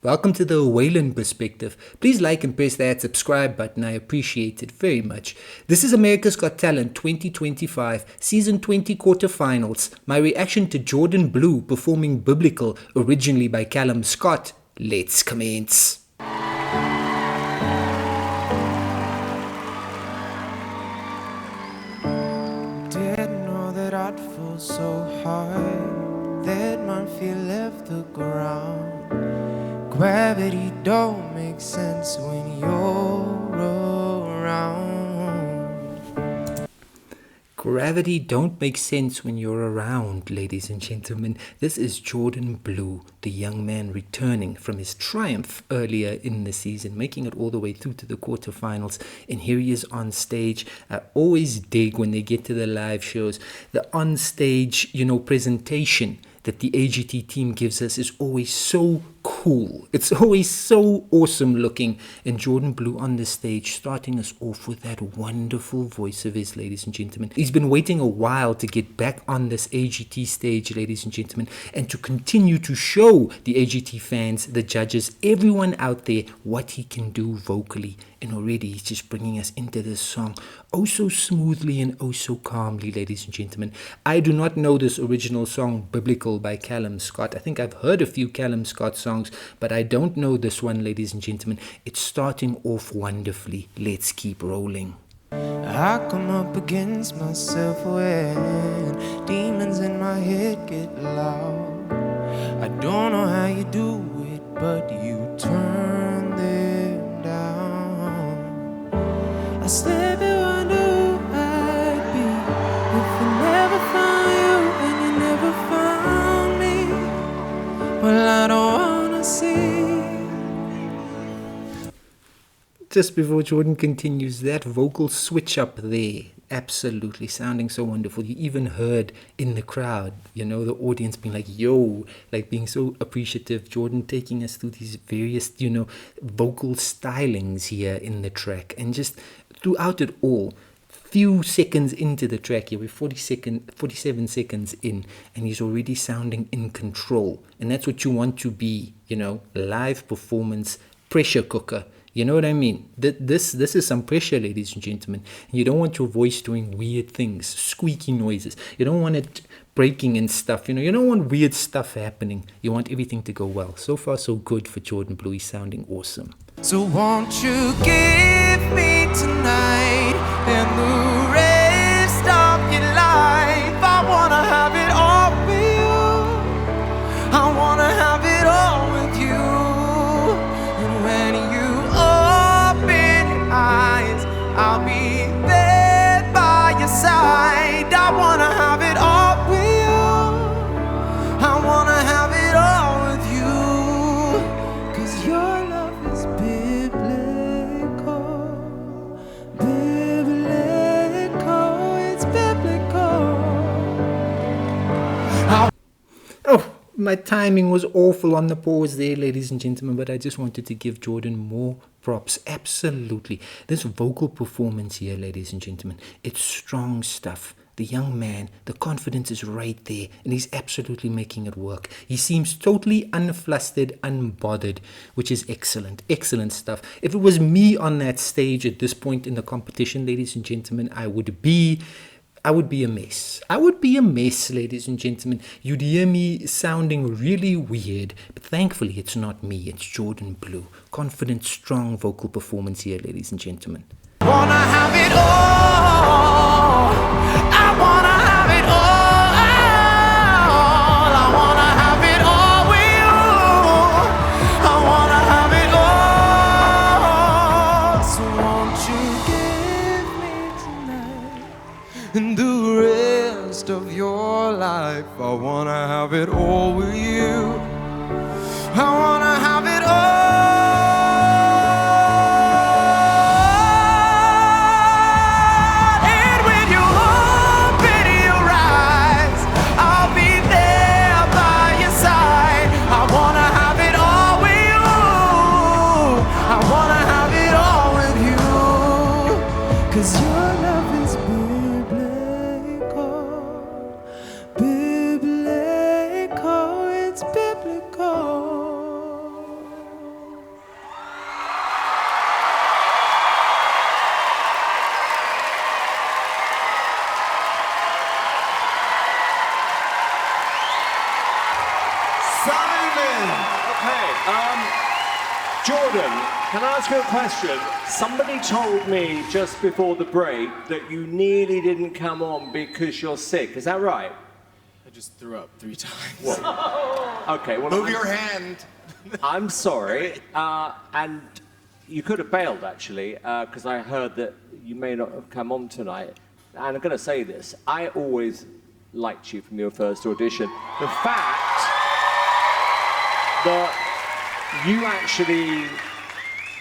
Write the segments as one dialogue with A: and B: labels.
A: Welcome to the Waylon perspective. Please like and press that subscribe button. I appreciate it very much. This is America's Got Talent 2025, Season 20 Quarterfinals. My reaction to Jourdan Blue performing Biblical, originally by Calum Scott. Let's commence.
B: Didn't know that I'd fall so hard that my feet left the ground. Gravity don't make sense when you're around.
A: Gravity don't make sense when you're around, ladies and gentlemen. This is Jourdan Blue, the young man returning from his triumph earlier in the season, making it all the way through to the quarterfinals. And here he is on stage. I always dig when they get to the live shows. The on-stage, presentation that the AGT team gives us is always so cool. It's always so awesome looking. And Jourdan Blue on the stage, starting us off with that wonderful voice of his, ladies and gentlemen. He's been waiting a while to get back on this AGT stage, ladies and gentlemen, and to continue to show the AGT fans, the judges, everyone out there what he can do vocally. And already he's just bringing us into this song oh so smoothly and oh so calmly, ladies and gentlemen. I do not know this original song, Biblical, by Calum Scott. I think I've heard a few Calum Scott songs, but I don't know this one, ladies and gentlemen. It's starting off wonderfully. Let's keep rolling.
B: I come up against myself when demons in my head get loud. I don't know how you do it, but you turn them down. I slept and wonder who I'd be if I never found you and you never found me. Well, I don't wanna see.
A: Just before Jourdan continues, that vocal switch up there, absolutely sounding so wonderful. You even heard in the crowd, the audience being like, yo, like being so appreciative. Jourdan taking us through these various, vocal stylings here in the track. And just throughout it all, few seconds into the track here, we're 47 seconds in, and he's already sounding in control. And that's what you want to be, live performance pressure cooker. You know what I mean? This is some pressure, ladies and gentlemen. You don't want your voice doing weird things, squeaky noises. You don't want it breaking and stuff. You don't want weird stuff happening. You want everything to go well. So far, so good for Jourdan Blue. He's sounding awesome.
B: So won't you give me tonight and the rest of your life? I wanna have it all with you. I wanna have it all with you. And when you open your eyes, I'll be there by your side. I wanna have it all with you. I wanna have it all with you. 'Cause your love is biblical. Biblical, it's biblical.
A: Oh, my timing was awful on the pause there, ladies and gentlemen, but I just wanted to give Jourdan more props. Absolutely. This vocal performance here, ladies and gentlemen, it's strong stuff. The young man, the confidence is right there, and he's absolutely making it work. He seems totally unflustered, unbothered, which is excellent. Excellent stuff. If it was me on that stage at this point in the competition, ladies and gentlemen, I would be a mess. I would be a mess, ladies and gentlemen. You'd hear me sounding really weird, but thankfully it's not me, it's Jourdan Blue. Confident, strong vocal performance here, ladies and gentlemen.
B: Wanna have it all. I wanna have it all. I wanna have it all with you. I wanna have it all. So won't you give me tonight and the rest of your life? I wanna have it all with you. I wanna have it all.
C: Simon!
D: Okay, Jordan, can I ask you a question? Somebody told me just before the break that you nearly didn't come on because you're sick. Is that right?
E: I just threw up 3 times.
D: Okay, well,
C: Move your hand.
D: I'm sorry, and you could have bailed actually, because I heard that you may not have come on tonight. And I'm going to say this: I always liked you from your first audition. The fact that you actually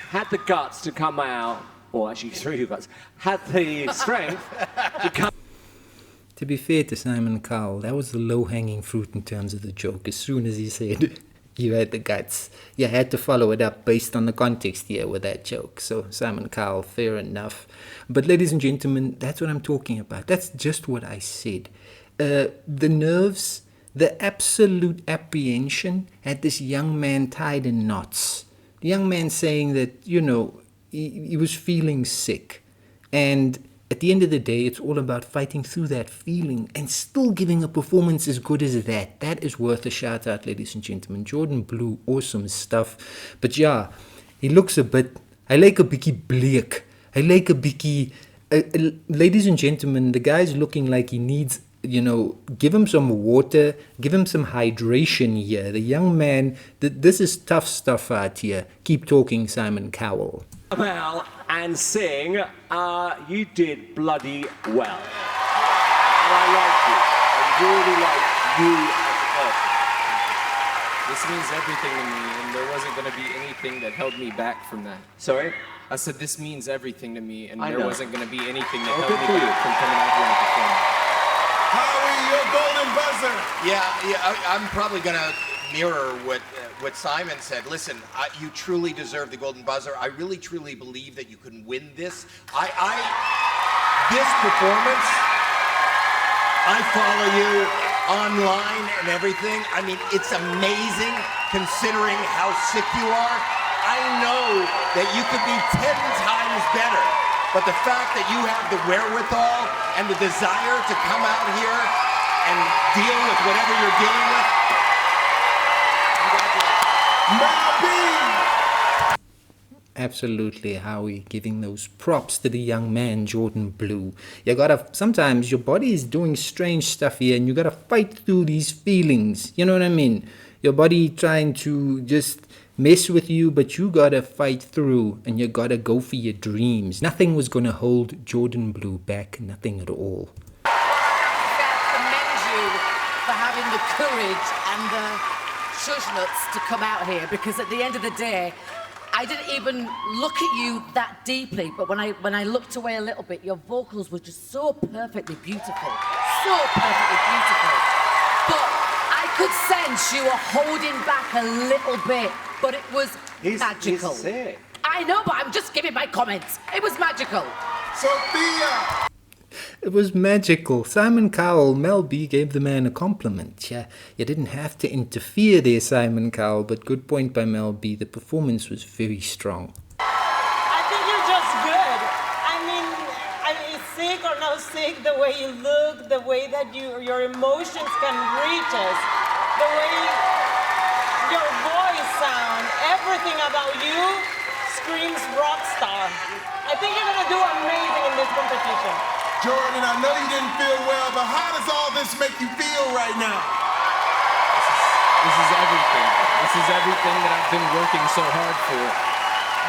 D: had the guts to come out, or actually through your guts, had the strength to come.
A: To be fair to Simon Cowell, that was the low-hanging fruit in terms of the joke. As soon as he said you had the guts, you had to follow it up based on the context here with that joke. So Simon Cowell, fair enough. But ladies and gentlemen, that's what I'm talking about. That's just what I said. The nerves, the absolute apprehension had this young man tied in knots. The young man saying that, he was feeling sick. And at the end of the day, it's all about fighting through that feeling and still giving a performance as good as that. That is worth a shout out, ladies and gentlemen. Jourdan Blue, awesome stuff. But yeah, he looks a bit, I like a bikkie bleak. I like a bikkie, ladies and gentlemen, the guy's looking like he needs, give him some water, give him some hydration here. The young man, this is tough stuff out here. Keep talking, Simon Cowell.
D: Well, and sing, you did bloody well. And I like you. I really like you as a person.
E: This means everything to me, and there wasn't going to be anything that held me back from that.
D: Sorry?
E: I said this means everything to me, and
D: I
E: there
D: know.
E: wasn't going to be anything that
D: Oh,
E: held
D: good
E: me
D: for you.
E: back from coming out here and performing.
C: Howie, your golden buzzer.
F: Yeah, I'm probably going to mirror what Simon said. Listen, you truly deserve the golden buzzer. I really, truly believe that you can win this. This performance, I follow you online and everything. I mean, it's amazing considering how sick you are. I know that you could be 10 times better, but the fact that you have the wherewithal and the desire to come out here and deal with whatever you're dealing with,
A: Absolutely, Howie, giving those props to the young man, Jourdan Blue. Sometimes your body is doing strange stuff here and you gotta fight through these feelings. You know what I mean? Your body trying to just mess with you, but you gotta fight through and you gotta go for your dreams. Nothing was gonna hold Jourdan Blue back, nothing at all.
G: I commend you for having the courage and the nuts to come out here, because at the end of the day, I didn't even look at you that deeply, but when I looked away a little bit, your vocals were just so perfectly beautiful. So perfectly beautiful. But I could sense you were holding back a little bit, but it was magical.
D: He's sick.
G: I know, but I'm just giving my comments. It was magical.
C: Sophia!
A: It was magical. Simon Cowell, Mel B gave the man a compliment. Yeah, you didn't have to interfere there, Simon Cowell, but good point by Mel B. The performance was very strong.
H: I think you're just good. I mean, sick or no sick, the way you look, the way that your emotions can reach us, the way your voice sound, everything about you screams rock star. I think you're gonna do amazing in this competition.
C: Jordan, I know you didn't feel well, but how does all this make you feel right now?
E: This is everything. This is everything that I've been working so hard for.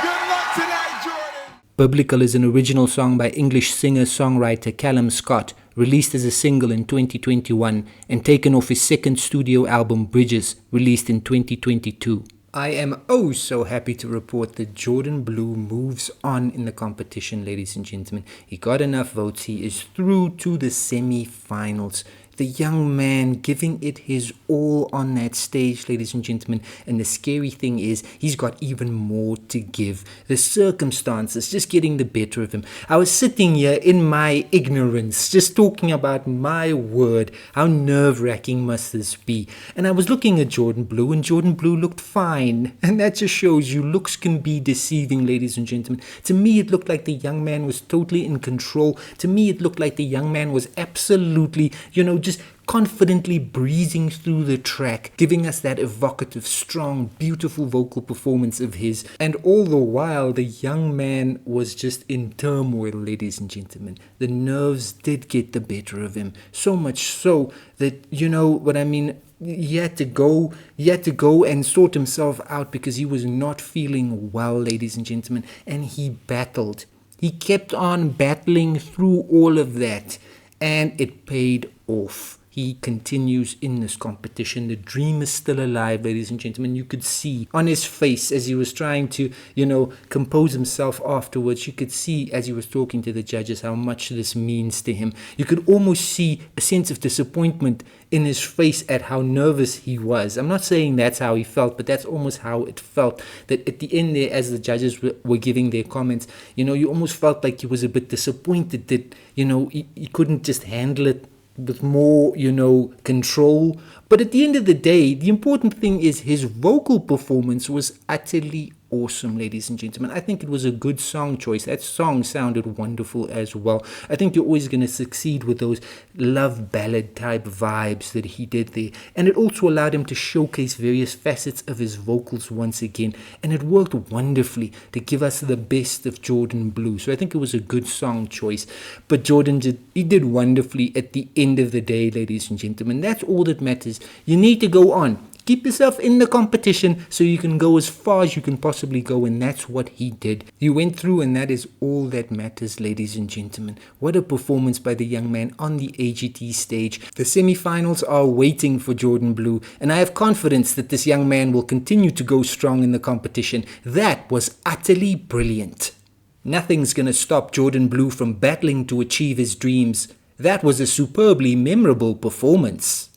C: Good luck tonight, Jordan!
A: Biblical is an original song by English singer-songwriter Calum Scott, released as a single in 2021 and taken off his second studio album Bridges, released in 2022. I am oh so happy to report that Jourdan Blue moves on in the competition, ladies and gentlemen. He got enough votes. He is through to the semi-finals. The young man giving it his all on that stage, ladies and gentlemen. And the scary thing is, he's got even more to give. The circumstances just getting the better of him. I was sitting here in my ignorance, just talking about my word. How nerve-wracking must this be? And I was looking at Jourdan Blue, and Jourdan Blue looked fine. And that just shows you looks can be deceiving, ladies and gentlemen. To me, it looked like the young man was totally in control. To me, it looked like the young man was absolutely, just confidently breezing through the track, giving us that evocative, strong, beautiful vocal performance of his. And all the while, the young man was just in turmoil, ladies and gentlemen. The nerves did get the better of him, so much so that, you know what I mean, he had to go and sort himself out because he was not feeling well, ladies and gentlemen, and he battled. He kept on battling through all of that, and it paid off. He continues in this competition. The dream is still alive, ladies and gentlemen. You could see on his face as he was trying to, compose himself afterwards. You could see as he was talking to the judges how much this means to him. You could almost see a sense of disappointment in his face at how nervous he was. I'm not saying that's how he felt, but that's almost how it felt. That at the end there, as the judges were giving their comments, you almost felt like he was a bit disappointed that, he couldn't just handle it with more, control. But at the end of the day, the important thing is his vocal performance was utterly awesome, ladies and gentlemen. I think it was a good song choice. That song sounded wonderful as well. I think you're always going to succeed with those love ballad type vibes that he did there. And it also allowed him to showcase various facets of his vocals once again. And it worked wonderfully to give us the best of Jourdan Blue. So I think it was a good song choice. But Jourdan did wonderfully at the end of the day, ladies and gentlemen. That's all that matters. You need to go on. Keep yourself in the competition so you can go as far as you can possibly go, and that's what he did. He went through, and that is all that matters, ladies and gentlemen. What a performance by the young man on the AGT stage. The semi-finals are waiting for Jourdan Blue, and I have confidence that this young man will continue to go strong in the competition. That was utterly brilliant. Nothing's going to stop Jourdan Blue from battling to achieve his dreams. That was a superbly memorable performance.